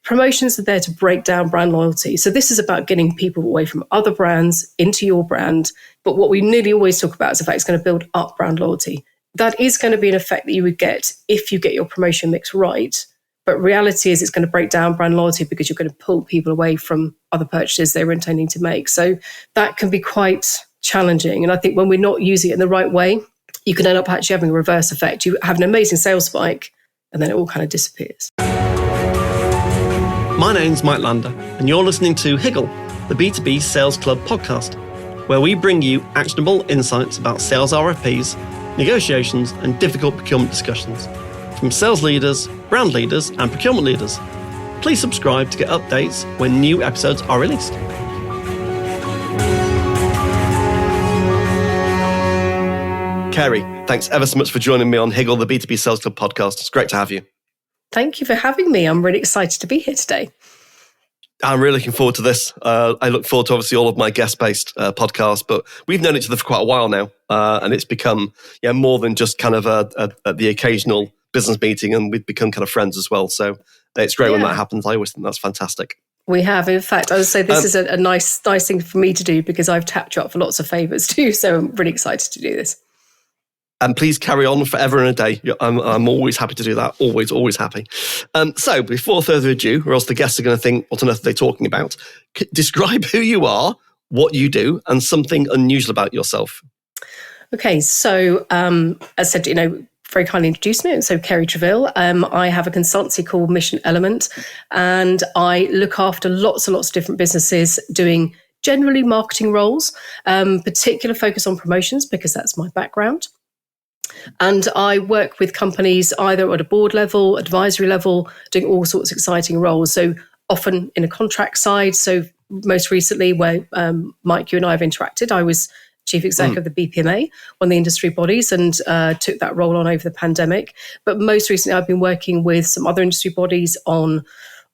promotions are there to break down brand loyalty. So this is about getting people away from other brands into your brand. But what we nearly always talk about is the fact it's going to build up brand loyalty. That is going to be an effect that you would get if you get your promotion mix right. But reality is it's going to break down brand loyalty because you're going to pull people away from other purchases they were intending to make. So that can be quite challenging. And I think when we're not using it in the right way, you can end up actually having a reverse effect. You have an amazing sales spike and then it all kind of disappears. My name's Mike Lander and you're listening to Higgle, the B2B Sales Club podcast, where we bring you actionable insights about sales RFPs, negotiations and difficult procurement discussions from sales leaders, brand leaders and procurement leaders. Please subscribe to get updates when new episodes are released. Carey, thanks ever so much for joining me on Higgle, the B2B Sales Club podcast. It's great to have you. Thank you for having me. I'm really excited to be here today. I'm really looking forward to this. I look forward to obviously all of my guest-based podcasts, but we've known each other for quite a while now, and it's become more than just kind of the occasional business meeting, and we've become kind of friends as well. So it's great when that happens. I always think that's fantastic. We have. In fact, I would say this is a nice thing for me to do because I've tapped you up for lots of favours too. So I'm really excited to do this. And please carry on forever and a day. I'm always happy to do that. Always happy. So before further ado, or else the guests are going to think, what on earth are they talking about? Describe who you are, what you do, and something unusual about yourself. Okay, so as I said, very kindly introduced me. So Carey Trevill. I have a consultancy called Mission Element, and I look after lots and lots of different businesses doing generally marketing roles, particular focus on promotions because that's my background. And I work with companies either at a board level, advisory level, doing all sorts of exciting roles. So often in a contract side. So most recently where Mike, you and I have interacted, I was chief exec of the BPMA, one of the industry bodies, and took that role on over the pandemic. But most recently, I've been working with some other industry bodies on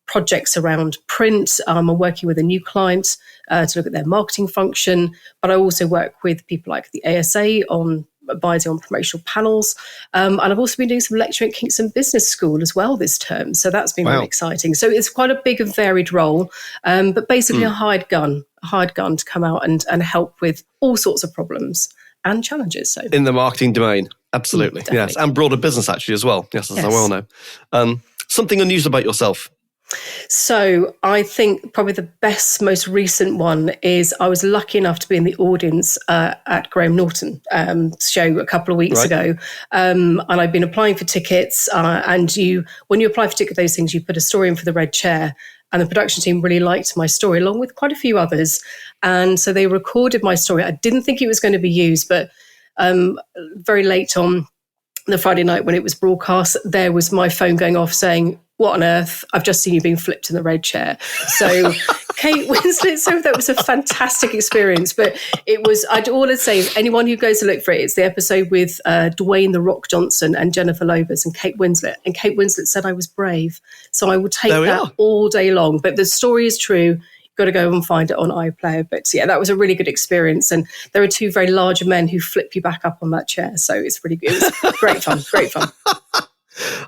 projects around print. I'm working with a new client to look at their marketing function. But I also work with people like the ASA on advising on promotional panels. And I've also been doing some lecturing at Kingston Business School as well this term. So that's been really exciting. So it's quite a big and varied role, but basically a hired gun to come out and help with all sorts of problems and challenges. So in the marketing domain, absolutely. Yes. And broader business actually as well. Yes, as I well know. Something unusual about yourself. So I think probably the most recent one is I was lucky enough to be in the audience at Graham Norton show a couple of weeks ago. And I've been applying for tickets. And when you apply for tickets, those things, you put a story in for the red chair. And the production team really liked my story, along with quite a few others. And so they recorded my story. I didn't think it was going to be used, but very late on the Friday night when it was broadcast, there was my phone going off saying, "What on earth? I've just seen you being flipped in the red chair." So Kate Winslet, so that was a fantastic experience. But all I'd say is anyone who goes to look for it, it's the episode with Dwayne "The Rock" Johnson and Jennifer Lopez and Kate Winslet. And Kate Winslet said I was brave. So I will take that all day long. But the story is true. You've got to go and find it on iPlayer. But yeah, that was a really good experience. And there are two very large men who flip you back up on that chair. So it's really good. It was great fun.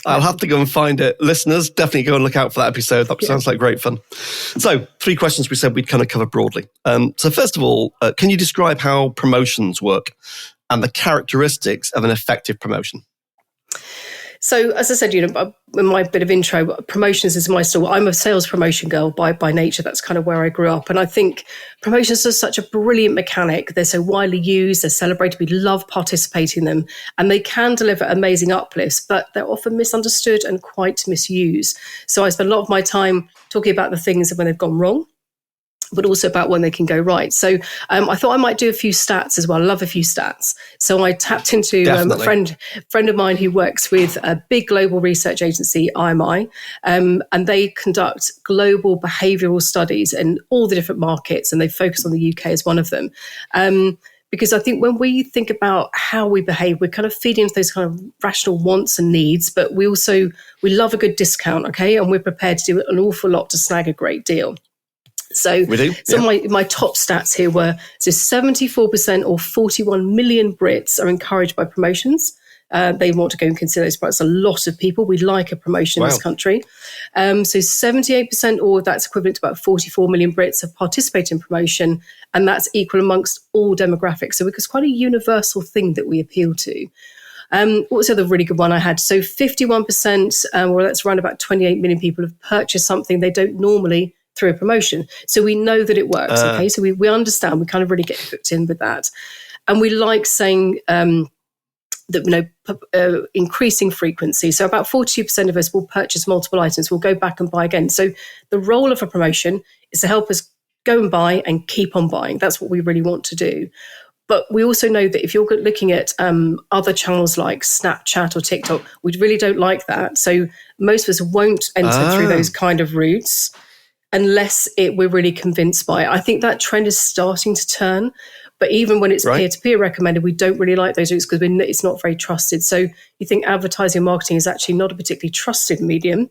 I'll have to go and find it. Listeners, definitely go and look out for that episode. That sounds like great fun. So 3 questions we said we'd kind of cover broadly. So first of all, can you describe how promotions work and the characteristics of an effective promotion? So as I said, in my bit of intro, promotions is my story. I'm a sales promotion girl by nature. That's kind of where I grew up. And I think promotions are such a brilliant mechanic. They're so widely used. They're celebrated. We love participating in them. And they can deliver amazing uplifts, but they're often misunderstood and quite misused. So I spend a lot of my time talking about the things when they've gone wrong, but also about when they can go right. So I thought I might do a few stats as well. I love a few stats. So I tapped into a friend of mine who works with a big global research agency, IMI, and they conduct global behavioural studies in all the different markets, and they focus on the UK as one of them. Because I think when we think about how we behave, we're kind of feeding into those kind of rational wants and needs, but we love a good discount, okay? And we're prepared to do an awful lot to snag a great deal. So my top stats here were 74% or 41 million Brits are encouraged by promotions. they want to go and consider those products. A lot of people, we like a promotion in this country. So 78%, or that's equivalent to about 44 million Brits, have participated in promotion, and that's equal amongst all demographics. So it's quite a universal thing that we appeal to. What was the other really good one I had? So 51%, or that's around about 28 million people, have purchased something they don't normally through a promotion. So we know that it works, okay? So we understand, we kind of really get hooked in with that. And we like saying that, increasing frequency. So about 42% of us will purchase multiple items, we'll go back and buy again. So the role of a promotion is to help us go and buy and keep on buying. That's what we really want to do. But we also know that if you're looking at other channels like Snapchat or TikTok, we really don't like that. So most of us won't enter through those kind of routes unless we're really convinced by it. I think that trend is starting to turn. But even when it's peer-to-peer recommended, we don't really like those routes because it's not very trusted. So you think advertising and marketing is actually not a particularly trusted medium.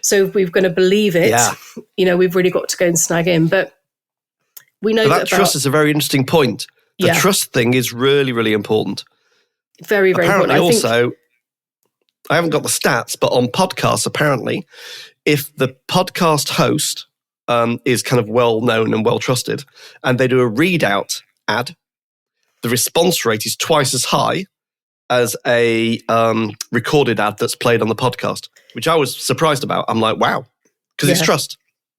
So if we're going to believe it, we've really got to go and snag in. But we know that trust is a very interesting point. The trust thing is really, really important. Very, very apparently important. Also, I haven't got the stats, but on podcasts, apparently, if the podcast host is kind of well-known and well-trusted, and they do a readout ad, the response rate is twice as high as a recorded ad that's played on the podcast, which I was surprised about. I'm like, wow, because it's trust.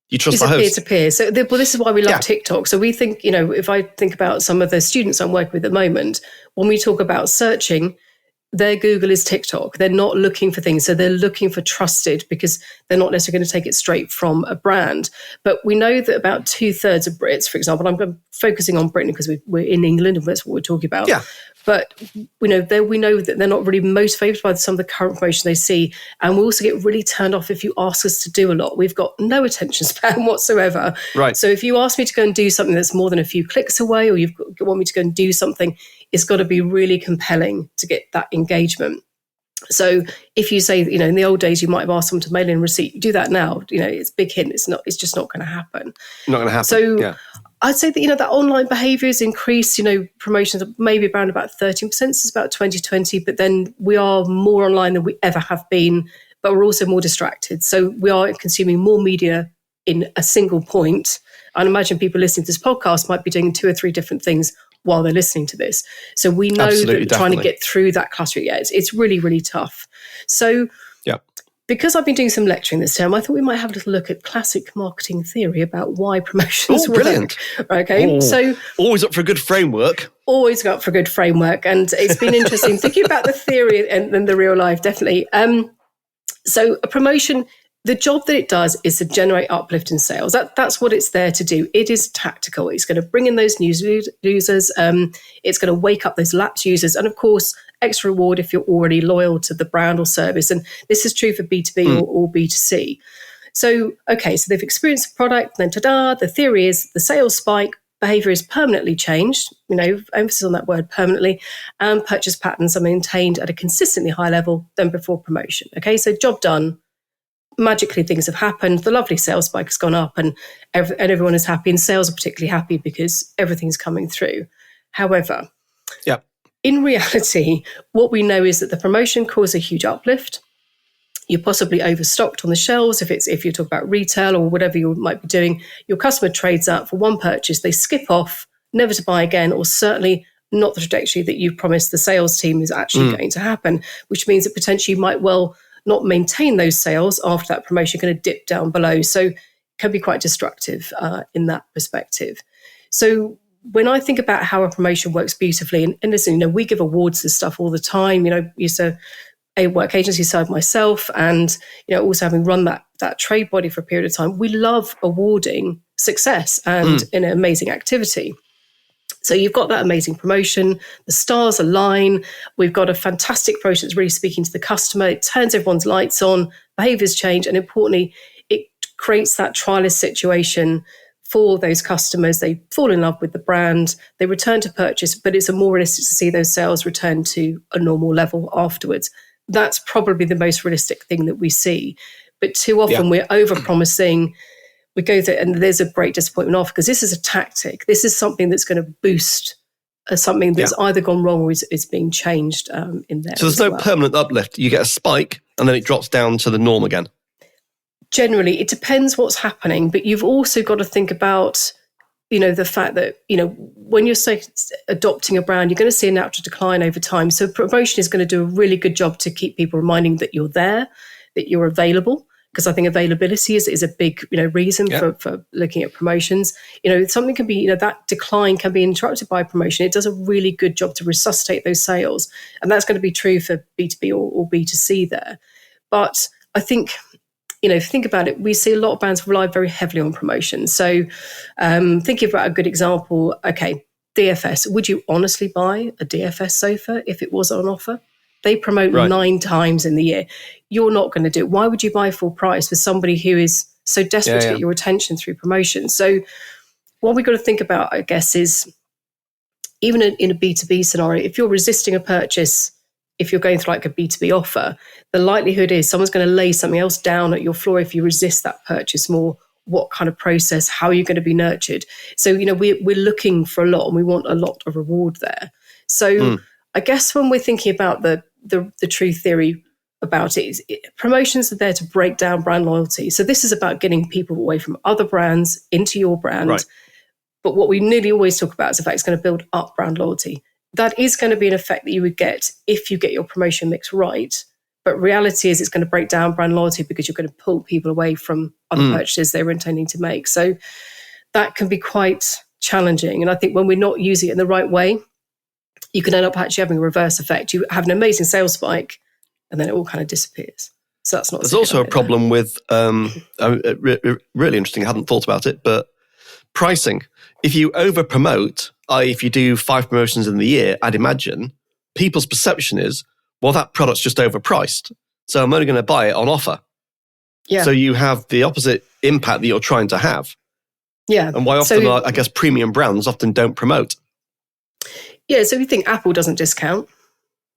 You trust the host. It's peer-to-peer. So this is why we love TikTok. So we think, if I think about some of the students I'm working with at the moment, when we talk about searching, their Google is TikTok. They're not looking for things. So they're looking for trusted because they're not necessarily going to take it straight from a brand. But we know that about 2/3 of Brits, for example, I'm focusing on Britain because we're in England and that's what we're talking about. Yeah. But we know that they're not really motivated by some of the current promotion they see. And we also get really turned off if you ask us to do a lot. We've got no attention span whatsoever. Right. So if you ask me to go and do something that's more than a few clicks away, or you want me to go and do something, it's got to be really compelling to get that engagement. So if you say, in the old days, you might have asked someone to mail in a receipt, you do that now, it's a big hint. It's just not going to happen. Not going to happen. So I'd say that, that online behavior has increased, promotions are maybe around about 13% since about 2020, but then we are more online than we ever have been, but we're also more distracted. So we are consuming more media in a single point. I'd imagine people listening to this podcast might be doing 2 or 3 different things while they're listening to this. So we know that trying to get through that cluster, it's really, really tough. So because I've been doing some lecturing this term, I thought we might have a little look at classic marketing theory about why promotions work. Brilliant. Okay. So always up for a good framework. Always up for a good framework. And it's been interesting thinking about the theory and the real life, definitely. So a promotion, the job that it does is to generate uplift in sales. That's what it's there to do. It is tactical. It's going to bring in those new users. It's going to wake up those lapsed users. And of course, extra reward if you're already loyal to the brand or service. And this is true for B2B or B2C. So, so they've experienced the product, then the theory is the sales spike, behavior is permanently changed, emphasis on that word permanently, and purchase patterns are maintained at a consistently high level than before promotion. Okay, so job done. Magically, things have happened. The lovely sales spike has gone up and everyone is happy, and sales are particularly happy because everything's coming through. However, in reality, what we know is that the promotion caused a huge uplift. You're possibly overstocked on the shelves if you talk about retail or whatever you might be doing. Your customer trades up for one purchase, they skip off, never to buy again, or certainly not the trajectory that you've promised the sales team is actually going to happen, which means that potentially you might well not maintain those sales after that promotion, going to dip down below. So it can be quite destructive in that perspective. So when I think about how a promotion works beautifully, and listen, we give awards to stuff all the time, used to a work agency side myself, and, also having run that trade body for a period of time, we love awarding success and an amazing activity. So you've got that amazing promotion, the stars align, we've got a fantastic promotion that's really speaking to the customer, it turns everyone's lights on, behaviors change, and importantly, it creates that trialist situation for those customers. They fall in love with the brand, they return to purchase, but it's more realistic to see those sales return to a normal level afterwards. That's probably the most realistic thing that we see. But too often we're over-promising, we go through, and there's a great disappointment off because this is a tactic. This is something that's going to boost something that's either gone wrong or is being changed in there. So there's no permanent uplift. You get a spike and then it drops down to the norm again. Generally, it depends what's happening, but you've also got to think about, the fact that, when you're adopting a brand, you're going to see a natural decline over time. So promotion is going to do a really good job to keep people reminding that you're there, that you're available, because I think availability is a big, reason for looking at promotions. Something can be, that decline can be interrupted by promotion. It does a really good job to resuscitate those sales. And that's going to be true for B2B or B2C there. But I think, if you think about it, we see a lot of brands rely very heavily on promotion. So thinking about a good example, okay, DFS. Would you honestly buy a DFS sofa if it was on offer? They promote 9 times in the year. You're not going to do it. Why would you buy full price with somebody who is so desperate to get your attention through promotion? So what we've got to think about, I guess, is even in a B2B scenario, if you're resisting a purchase, if you're going through like a B2B offer, the likelihood is someone's going to lay something else down at your floor if you resist that purchase more. What kind of process? How are you going to be nurtured? So, we're looking for a lot and we want a lot of reward there. So I guess when we're thinking about the true theory about it, is promotions are there to break down brand loyalty. So this is about getting people away from other brands into your brand. Right. But what we nearly always talk about is the fact it's going to build up brand loyalty. That is going to be an effect that you would get if you get your promotion mix right. But reality is it's going to break down brand loyalty because you're going to pull people away from other purchases they were intending to make. So that can be quite challenging. And I think when we're not using it in the right way, you can end up actually having a reverse effect. You have an amazing sales spike and then it all kind of disappears. So that's not. There's also a problem with, really interesting, I hadn't thought about it, but pricing. If you over promote, if you do 5 promotions in the year, I'd imagine people's perception is, well, that product's just overpriced. So I'm only going to buy it on offer. Yeah. So you have the opposite impact that you're trying to have. Yeah. And why often, I guess, premium brands often don't promote. Yeah. So you think Apple doesn't discount.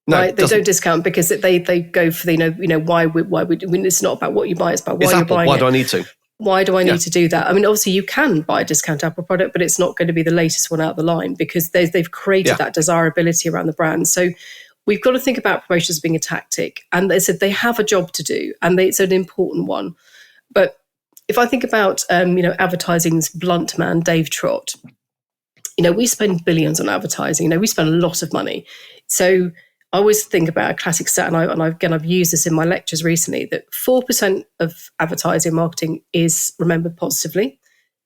No, right? They don't discount because they go for the, why would it's not about what you buy, it's about why you're buying it. Why do I need to? Why do I need to do that? I mean, obviously you can buy a discount Apple product, but it's not going to be the latest one out of the line because they've created that desirability around the brand. So we've got to think about promotions being a tactic. And they said they have a job to do and it's an important one. But if I think about, advertising's blunt man, Dave Trott, we spend billions on advertising. We spend a lot of money. So I always think about a classic stat, and I've used this in my lectures recently, that 4% of advertising marketing is remembered positively,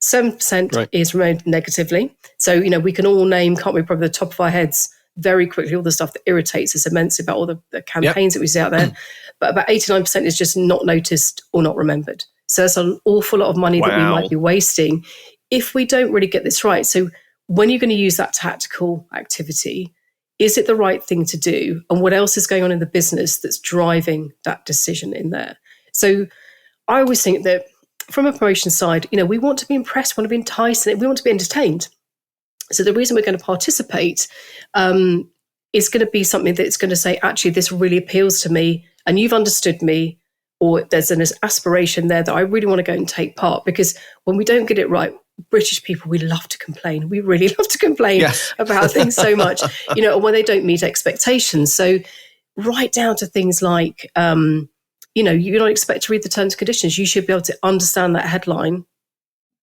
7% is remembered negatively. So, we can all name, can't we, probably the top of our heads very quickly, all the stuff that irritates us immensely about all the campaigns that we see out there. But about 89% is just not noticed or not remembered. So that's an awful lot of money that we might be wasting if we don't really get this right. So when you're going to use that tactical activity, is it the right thing to do? And what else is going on in the business that's driving that decision in there? So I always think that from a promotion side, we want to be impressed, we want to be enticed, and we want to be entertained. So the reason we're going to participate is going to be something that's going to say, actually, this really appeals to me and you've understood me, or there's an aspiration there that I really want to go and take part. Because when we don't get it right, British people, we love to complain. We really love to complain about things so much, and when they don't meet expectations. So right down to things like, you don't expect to read the terms and conditions. You should be able to understand that headline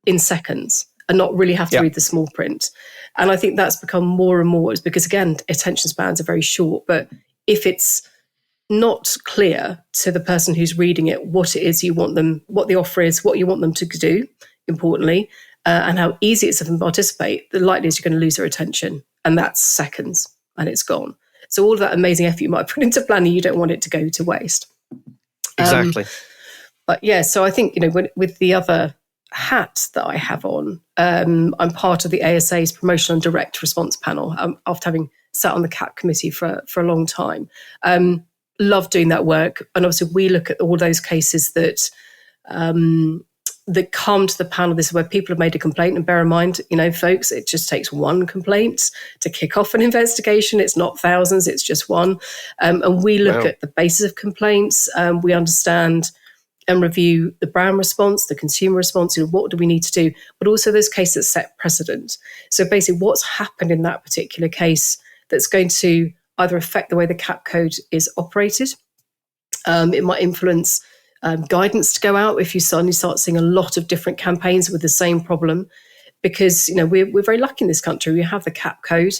in seconds and not really have to read the small print. And I think that's become more and more, is because, again, attention spans are very short. But if it's not clear to the person who's reading it what it is you want them, what the offer is, what you want them to do, importantly, and how easy it is for them to participate, the likelihood is you're going to lose their attention. And that's seconds and it's gone. So all of that amazing effort you might put into planning, you don't want it to go to waste. Exactly. But so I think, with the other hat that I have on, I'm part of the ASA's Promotional and Direct Response panel after having sat on the CAP committee for a long time. Love doing that work. And obviously we look at all those cases that come to the panel. This is where people have made a complaint. And bear in mind, folks, it just takes one complaint to kick off an investigation. It's not thousands, it's just one. And we look at the basis of complaints. We understand and review the brand response, the consumer response, what do we need to do, but also those cases that set precedent. So basically what's happened in that particular case that's going to either affect the way the cap code is operated. It might influence guidance to go out if you suddenly start seeing a lot of different campaigns with the same problem, because we're very lucky in this country. We have the cap code.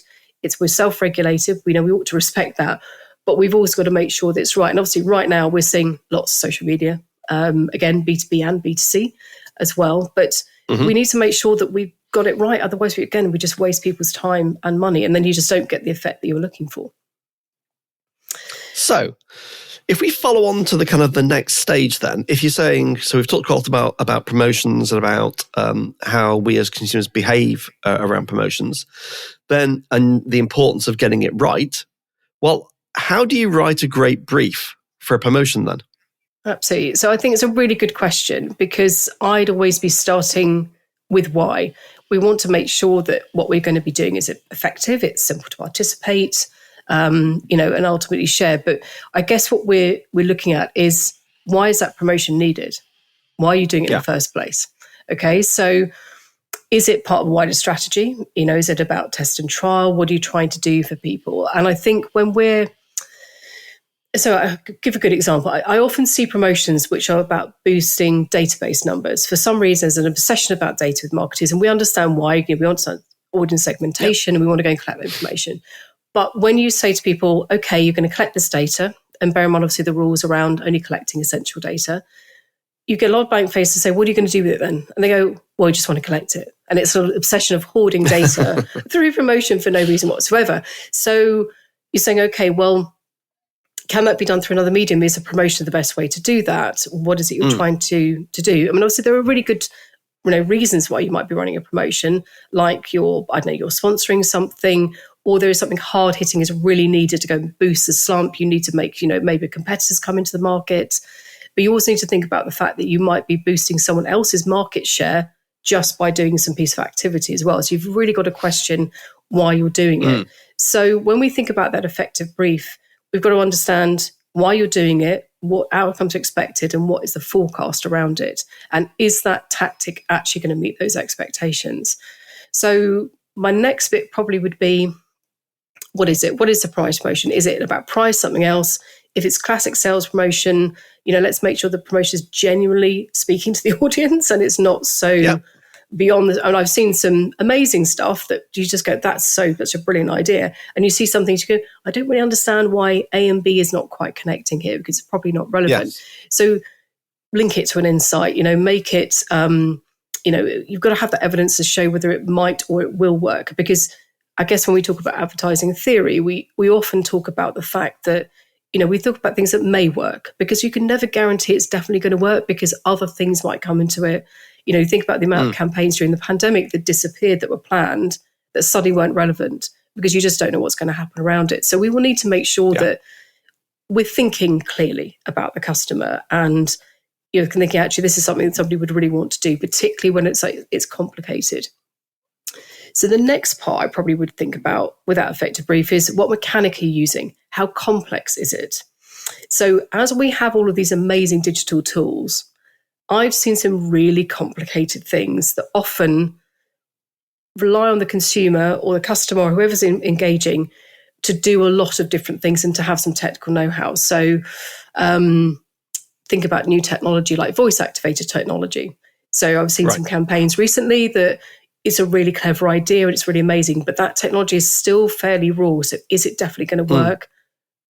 We're self-regulated. We know we ought to respect that, but we've always got to make sure that it's right. And obviously right now we're seeing lots of social media, again, B2B and B2C as well. But we need to make sure that we've got it right. Otherwise, we just waste people's time and money, and then you just don't get the effect that you're looking for. So if we follow on to the kind of the next stage then, if you're saying, so we've talked a lot about promotions and about how we as consumers behave around promotions, then, and the importance of getting it right. Well, how do you write a great brief for a promotion then? Absolutely. So I think it's a really good question, because I'd always be starting with why. We want to make sure that what we're going to be doing is effective, it's simple to participate, and ultimately share. But I guess what we're looking at is, why is that promotion needed? Why are you doing it in the first place? Okay, so is it part of a wider strategy? Is it about test and trial? What are you trying to do for people? And I think so I'll give a good example. I often see promotions which are about boosting database numbers. For some reason, there's an obsession about data with marketers, and we understand why. We understand audience segmentation, and we want to go and collect that information. But when you say to people, okay, you're going to collect this data, and bear in mind, obviously, the rules around only collecting essential data, you get a lot of blank faces to say, what are you going to do with it then? And they go, well, I just want to collect it. And it's an obsession of hoarding data through promotion for no reason whatsoever. So you're saying, okay, well, can that be done through another medium? Is a promotion the best way to do that? What is it you're trying to do? I mean, obviously, there are really good reasons why you might be running a promotion, like you're sponsoring something, or there is something hard hitting is really needed to go and boost the slump. You need to make, maybe competitors come into the market. But you also need to think about the fact that you might be boosting someone else's market share just by doing some piece of activity as well. So you've really got to question why you're doing it. So when we think about that effective brief, we've got to understand why you're doing it, what outcomes are expected, and what is the forecast around it. And is that tactic actually going to meet those expectations? So my next bit probably would be, what is it? What is the price promotion? Is it about price, something else? If it's classic sales promotion, let's make sure the promotion is genuinely speaking to the audience and it's not so beyond the, and I've seen some amazing stuff that you just go, that's a brilliant idea. And you see something, you go, I don't really understand why A and B is not quite connecting here, because it's probably not relevant. Yes. So link it to an insight, make it, you've got to have the evidence to show whether it might or it will work. Because I guess when we talk about advertising theory, we often talk about the fact that, we talk about things that may work, because you can never guarantee it's definitely going to work, because other things might come into it. Think about the amount of campaigns during the pandemic that disappeared, that were planned, that suddenly weren't relevant, because you just don't know what's going to happen around it. So we will need to make sure that we're thinking clearly about the customer, and thinking, actually, this is something that somebody would really want to do, particularly when it's complicated. So the next part I probably would think about with that effective brief is, what mechanic are you using? How complex is it? So as we have all of these amazing digital tools, I've seen some really complicated things that often rely on the consumer or the customer or whoever's engaging to do a lot of different things and to have some technical know-how. So think about new technology like voice-activated technology. So I've seen some campaigns recently that it's a really clever idea and it's really amazing, but that technology is still fairly raw. So is it definitely going to work?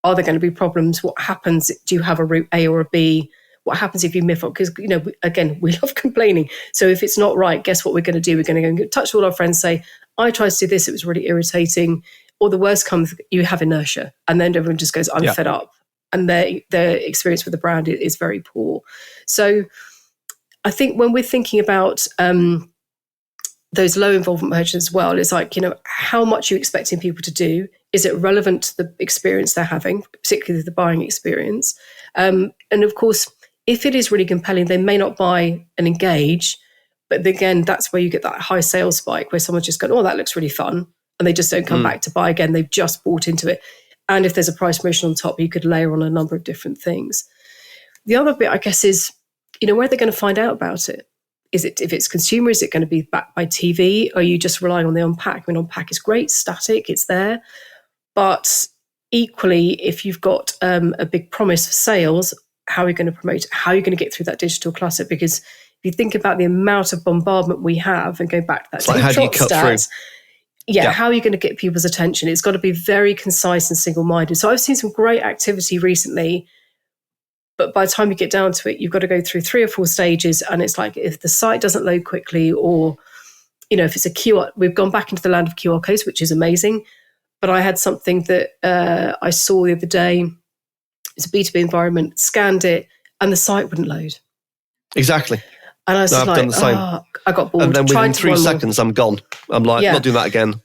Are there going to be problems? What happens? Do you have a route A or a B? What happens if you miss up? Because, again, we love complaining. So if it's not right, guess what we're going to do? We're going to go and get touch with all our friends, say, I tried to do this, it was really irritating. Or the worst comes, you have inertia. And then everyone just goes, I'm fed up. And their experience with the brand is very poor. So I think when we're thinking about those low involvement merchants as well, it's like, how much are you expecting people to do? Is it relevant to the experience they're having, particularly the buying experience? And of course, if it is really compelling, they may not buy and engage. But again, that's where you get that high sales spike where someone's just going, oh, that looks really fun. And they just don't come back to buy again. They've just bought into it. And if there's a price promotion on top, you could layer on a number of different things. The other bit, I guess, is where are they going to find out about it? Is it, if it's consumer, is it going to be backed by TV? Are you just relying on the unpack? I mean, unpack is great, static, it's there. But equally, if you've got a big promise for sales, how are you going to promote it? How are you going to get through that digital clutter? Because if you think about the amount of bombardment we have and go back to that how do you cut through? How are you going to get people's attention? It's got to be very concise and single-minded. So I've seen some great activity recently, but by the time you get down to it, you've got to go through 3 or 4 stages. And it's like, if the site doesn't load quickly, or, if it's a QR, we've gone back into the land of QR codes, which is amazing. But I had something that I saw the other day. It's a B2B environment, scanned it, and the site wouldn't load. Exactly. And I was I've done the same. I got bored. And then within 3 seconds, I'm gone. I'm like, not doing that again.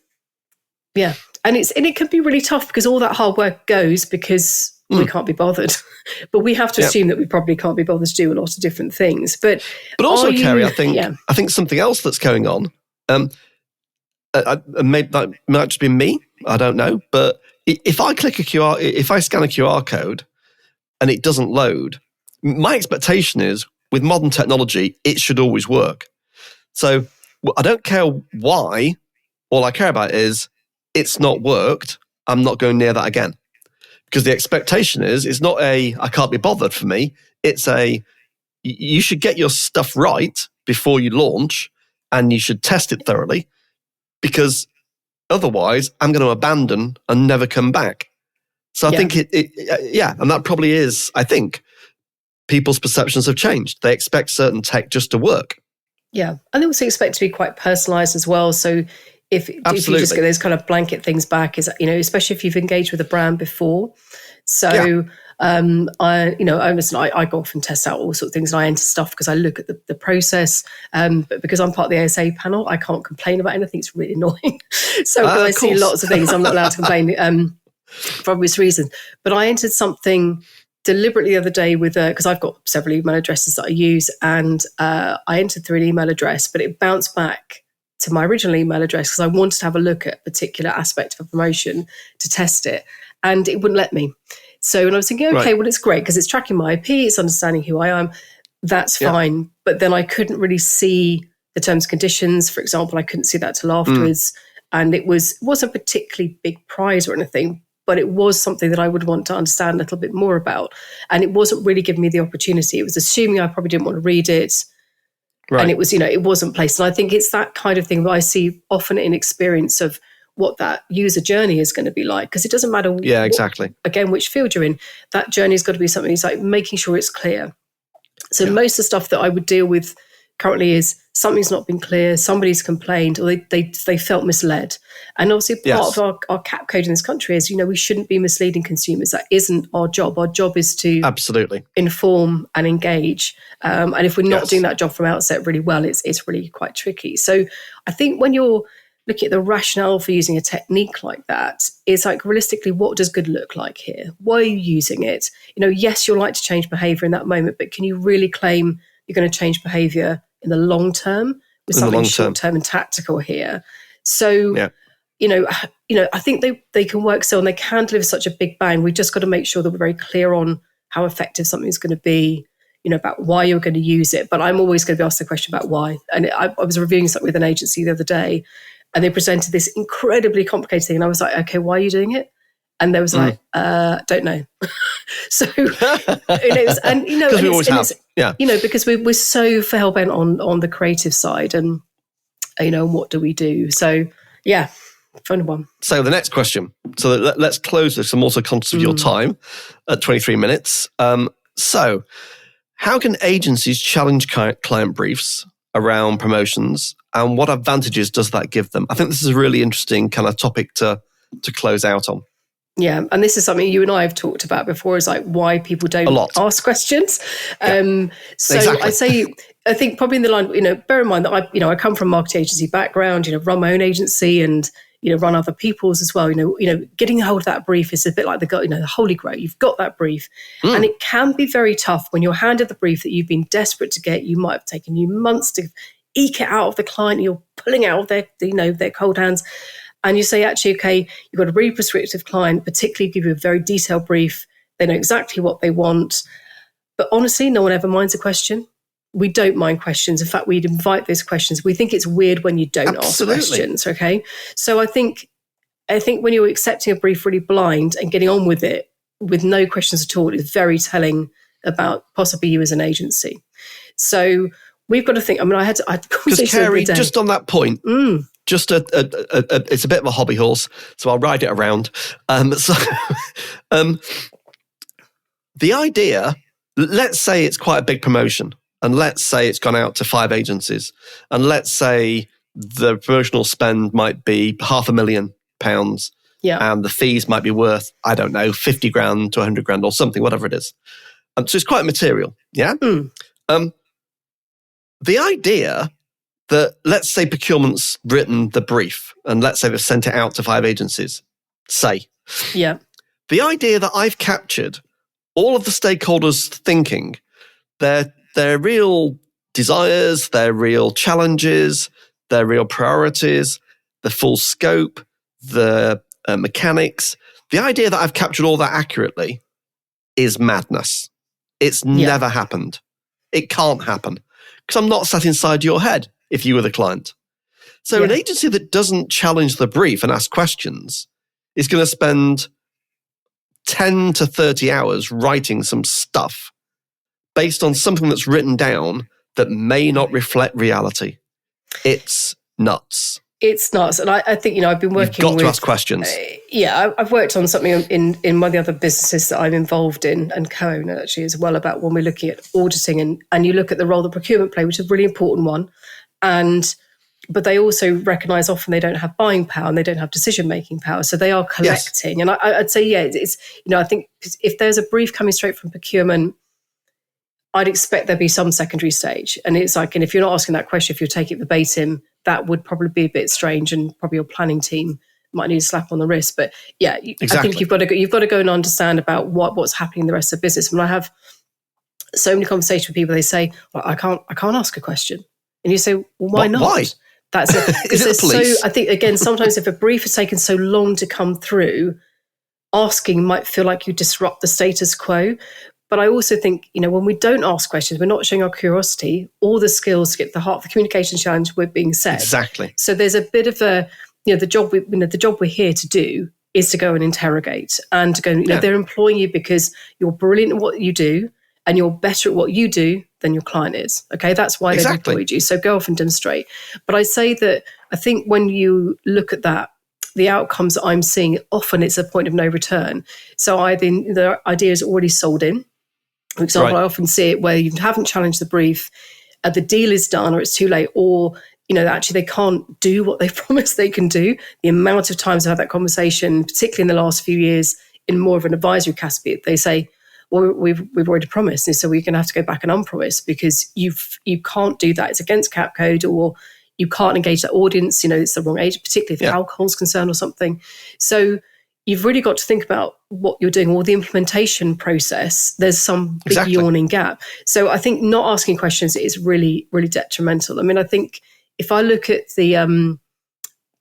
Yeah. And it can be really tough because all that hard work goes because we can't be bothered. But we have to assume that we probably can't be bothered to do a lot of different things. But also, Carey, I think something else that's going on, maybe that might just be me, I don't know. But if I scan a QR code and it doesn't load, my expectation is, with modern technology, it should always work. So I don't care why. All I care about is it's not worked. I'm not going near that again. Because the expectation is, it's not I can't be bothered for me. It's you should get your stuff right before you launch, and you should test it thoroughly, because otherwise I'm going to abandon and never come back. So I think and that probably is, I think, people's perceptions have changed. They expect certain tech just to work. Yeah. And they also expect to be quite personalized as well. So if you just get those kind of blanket things back, especially if you've engaged with a brand before. So, I go off and test out all sorts of things, and I enter stuff because I look at the process. But because I'm part of the ASA panel, I can't complain about anything. It's really annoying. So when I see lots of things, I'm not allowed to complain for obvious reasons. But I entered something deliberately the other day because I've got several email addresses that I use, and I entered through an email address, but it bounced back to my original email address because I wanted to have a look at a particular aspect of a promotion to test it, and it wouldn't let me. So when I was thinking, okay, well, it's great because it's tracking my IP, it's understanding who I am, that's fine. But then I couldn't really see the terms and conditions. For example, I couldn't see that till afterwards, and it wasn't a particularly big prize or anything, but it was something that I would want to understand a little bit more about. And it wasn't really giving me the opportunity. It was assuming I probably didn't want to read it. Right. And it was, it wasn't placed. And I think it's that kind of thing that I see often in experience of what that user journey is going to be like. Because it doesn't matter which field you're in. That journey has got to be something that's like making sure it's clear. So most of the stuff that I would deal with currently is something's not been clear, somebody's complained, or they felt misled. And obviously part of our cap code in this country is, we shouldn't be misleading consumers. That isn't our job. Our job is to inform and engage. And if we're not doing that job from outset really well, it's really quite tricky. So I think when you're looking at the rationale for using a technique like that, it's like, realistically, what does good look like here? Why are you using it? Yes, you'll like to change behavior in that moment, but can you really claim you're going to change behavior in the long term with something short term and tactical here? So, I think they can work still, and they can deliver such a big bang. We've just got to make sure that we're very clear on how effective something is going to be, about why you're going to use it. But I'm always going to be asked the question about why. And I was reviewing something with an agency the other day, and they presented this incredibly complicated thing. And I was like, okay, why are you doing it? And they was like, don't know. So, because we always have, because we're so hell bent on the creative side, and what do we do? So, fun one. So the next question. So let's close this. I'm also conscious of your time at 23 minutes. So, how can agencies challenge client briefs around promotions, and what advantages does that give them? I think this is a really interesting kind of topic to close out on. Yeah, and this is something you and I have talked about before, is like why people don't ask questions. Exactly. I think probably in the line, bear in mind that I come from a marketing agency background, run my own agency and, run other people's as well. Getting a hold of that brief is a bit like the holy grail. You've got that brief, and it can be very tough when you're handed the brief that you've been desperate to get. You might have taken you months to eke it out of the client. You're pulling out of their cold hands. And you say, actually, okay, you've got a really prescriptive client, particularly give you a very detailed brief. They know exactly what they want. But honestly, no one ever minds a question. we don't mind questions. In fact, we'd invite those questions. We think it's weird when you don't ask questions. Okay. So I think when you're accepting a brief really blind and getting on with it with no questions at all is very telling about possibly you as an agency. So we've got to think. I mean, I had because Carey, just on that point, just it's a bit of a hobby horse, so I'll ride it around. The idea, let's say it's quite a big promotion, and let's say it's gone out to 5 agencies, and let's say the promotional spend might be £500,000, and the fees might be worth, I don't know, 50 grand to 100 grand or something, whatever it is. So it's quite material, yeah? The idea that, let's say procurement's written the brief, and let's say they've sent it out to 5 agencies, say. Yeah. The idea that I've captured all of the stakeholders' thinking, their real desires, their real challenges, their real priorities, the full scope, the mechanics. The idea that I've captured all that accurately is madness. It's never happened. It can't happen because I'm not sat inside your head if you were the client. So an agency that doesn't challenge the brief and ask questions is going to spend 10 to 30 hours writing some stuff based on something that's written down that may not reflect reality. It's nuts. It's nuts. And I think, I've been working You've got to ask questions. I've worked on something in one of the other businesses that I'm involved in and co-own actually as well, about when we're looking at auditing and you look at the role that procurement play, which is a really important one. But they also recognise often they don't have buying power and they don't have decision-making power. So they are collecting. Yes. And I'd say, it's, I think if there's a brief coming straight from procurement, I'd expect there'd be some secondary stage. And it's like, and if you're not asking that question, if you're taking it verbatim, that would probably be a bit strange, and probably your planning team might need a slap on the wrist. But exactly. I think you've got to go and understand about what's happening in the rest of the business. When I have so many conversations with people, they say, well, I can't ask a question. And you say, well, why not? Why? That's it. Is it the police? So I think, again, sometimes if a brief has taken so long to come through, asking might feel like you disrupt the status quo. But I also think, when we don't ask questions, we're not showing our curiosity or the skills to get to the heart of the communication challenge we're being set. Exactly. So there's a bit of the job we're here to do is to go and interrogate and to go, they're employing you because you're brilliant at what you do and you're better at what you do than your client is. Okay, that's why they've employed you. So go off and demonstrate. But I say that I think when you look at that, the outcomes that I'm seeing, often it's a point of no return. So either the idea is already sold in. For example, I often see it where you haven't challenged the brief, the deal is done or it's too late, or, actually they can't do what they promised they can do. The amount of times I've had that conversation, particularly in the last few years, in more of an advisory capacity, they say, well, we've already promised. And so we're going to have to go back and unpromise because you can't do that. It's against cap code, or you can't engage that audience. It's the wrong age, particularly if alcohol's concerned or something. So you've really got to think about what you're doing, or the implementation process. There's some big yawning gap. So I think not asking questions is really, really detrimental. I mean, I think if I look at the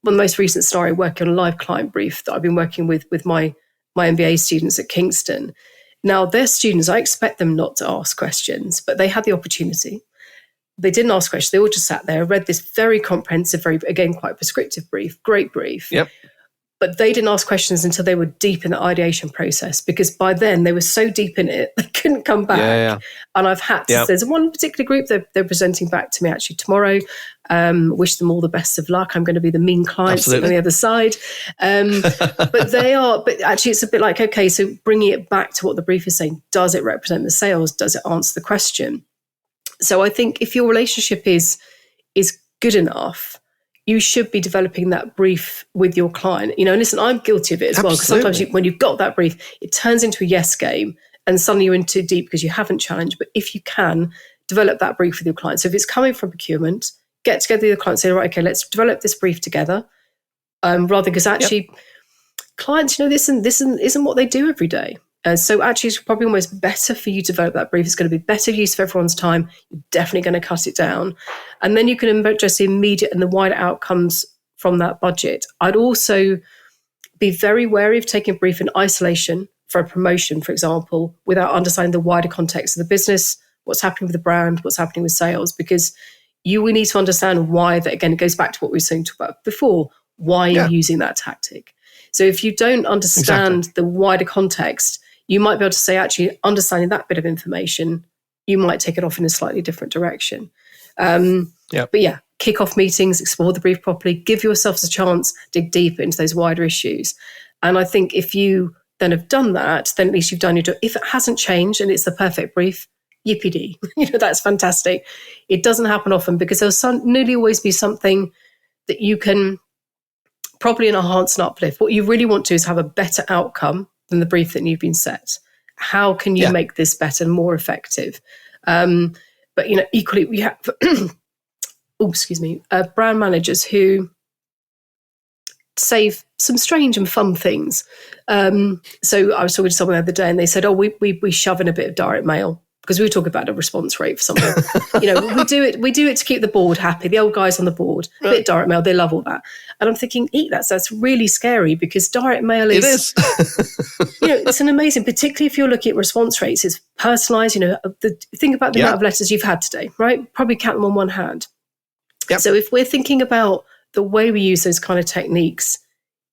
most recent scenario, working on a live client brief that I've been working with my MBA students at Kingston. Now, their students, I expect them not to ask questions, but they had the opportunity. They didn't ask questions. They all just sat there, read this very comprehensive, very, again, quite prescriptive brief, great brief. Yep. But they didn't ask questions until they were deep in the ideation process, because by then they were so deep in it, they couldn't come back. And I've had to, there's one particular group they're presenting back to me actually tomorrow. Wish them all the best of luck. I'm going to be the mean client on the other side. But actually it's a bit like, okay, so bringing it back to what the brief is saying, does it represent the sales? Does it answer the question? So I think if your relationship is good enough, you should be developing that brief with your client. Listen, I'm guilty of it as well, because sometimes when you've got that brief, it turns into a yes game and suddenly you're in too deep because you haven't challenged. But if you can, develop that brief with your client. So if it's coming from procurement, get together with your client, say, right, okay, let's develop this brief together. Rather, because actually clients, this isn't what they do every day. So actually it's probably almost better for you to develop that brief. It's going to be better use of everyone's time. You're definitely going to cut it down. And then you can address the immediate and the wider outcomes from that budget. I'd also be very wary of taking a brief in isolation for a promotion, for example, without understanding the wider context of the business, what's happening with the brand, what's happening with sales, because we need to understand why that, again, it goes back to what we were saying about before, why you're using that tactic. So if you don't understand the wider context, you might be able to say, actually, understanding that bit of information, you might take it off in a slightly different direction. But yeah, kick off meetings, explore the brief properly, give yourselves a chance, dig deeper into those wider issues. And I think if you then have done that, then at least you've done your job. If it hasn't changed and it's the perfect brief, yippee-dee. That's fantastic. It doesn't happen often because there'll nearly always be something that you can properly enhance and uplift. What you really want to do is have a better outcome than the brief that you've been set. How can you make this better and more effective? But equally, we have brand managers who say some strange and fun things. So I was talking to someone the other day, and they said, we shove in a bit of direct mail, because we were talking about a response rate for something. we do it to keep the board happy. The old guys on the board, a bit of direct mail, they love all that. And I'm thinking, that's really scary, because direct mail is it's an amazing, particularly if you're looking at response rates, it's personalized. Think about the amount of letters you've had today, right? Probably count them on one hand. Yep. So if we're thinking about the way we use those kind of techniques,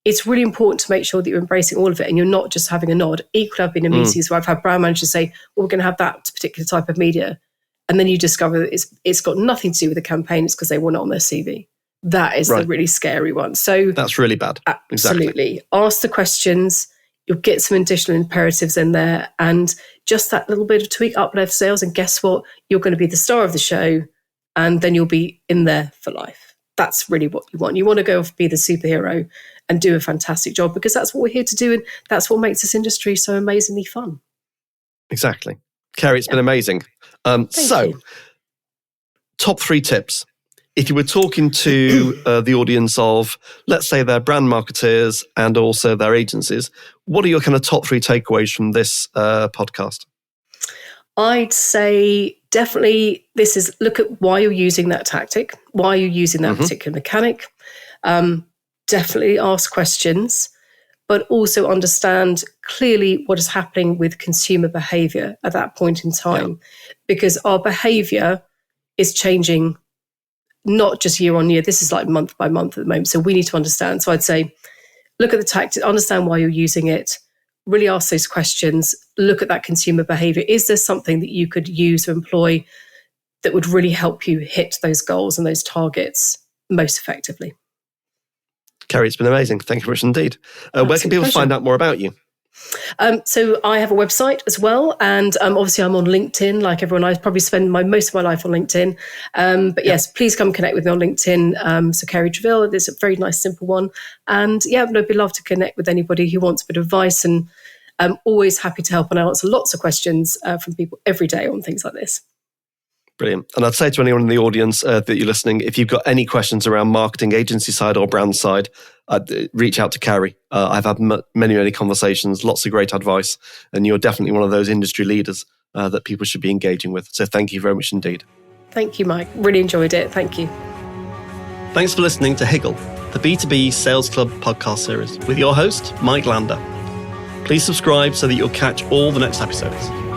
it's really important to make sure that you're embracing all of it and you're not just having a nod. Equally, I've been in meetings where I've had brand managers say, we're going to have that particular type of media. And then you discover that it's got nothing to do with the campaign. It's because they want it on their CV. That is the really scary one. So that's really bad. Absolutely. Exactly. Ask the questions. You'll get some additional imperatives in there. And just that little bit of tweak, uplift sales. And guess what? You're going to be the star of the show. And then you'll be in there for life. That's really what you want. You want to go off, be the superhero and do a fantastic job, because that's what we're here to do. And that's what makes this industry so amazingly fun. Exactly. Carey, it's been amazing. Thank you. Top 3 tips. If you were talking to the audience of, let's say, their brand marketeers and also their agencies, what are your kind of top 3 takeaways from this podcast? I'd say definitely look at why you're using that tactic, why you're using that particular mechanic. Definitely ask questions, but also understand clearly what is happening with consumer behavior at that point in time, because our behavior is changing not just year on year. This is like month by month at the moment. So we need to understand. So I'd say, look at the tactic, understand why you're using it, really ask those questions, look at that consumer behavior. Is there something that you could use or employ that would really help you hit those goals and those targets most effectively? Carey, it's been amazing. Thank you very much indeed. Where can people find out more about you? So I have a website as well. And obviously I'm on LinkedIn, like everyone. I probably spend most of my life on LinkedIn. But yes, please come connect with me on LinkedIn. So Carey Trevill, there's a very nice, simple one. And I'd be love to connect with anybody who wants a bit of advice. And I'm always happy to help, and I answer lots of questions from people every day on things like this. Brilliant. And I'd say to anyone in the audience that you're listening, if you've got any questions around marketing, agency side or brand side, reach out to Carey. I've had many conversations, lots of great advice, and you're definitely one of those industry leaders that people should be engaging with. So thank you very much indeed. Thank you, Mike. Really enjoyed it. Thank you. Thanks for listening to Higgle, the B2B Sales Club podcast series with your host, Mike Lander. Please subscribe so that you'll catch all the next episodes.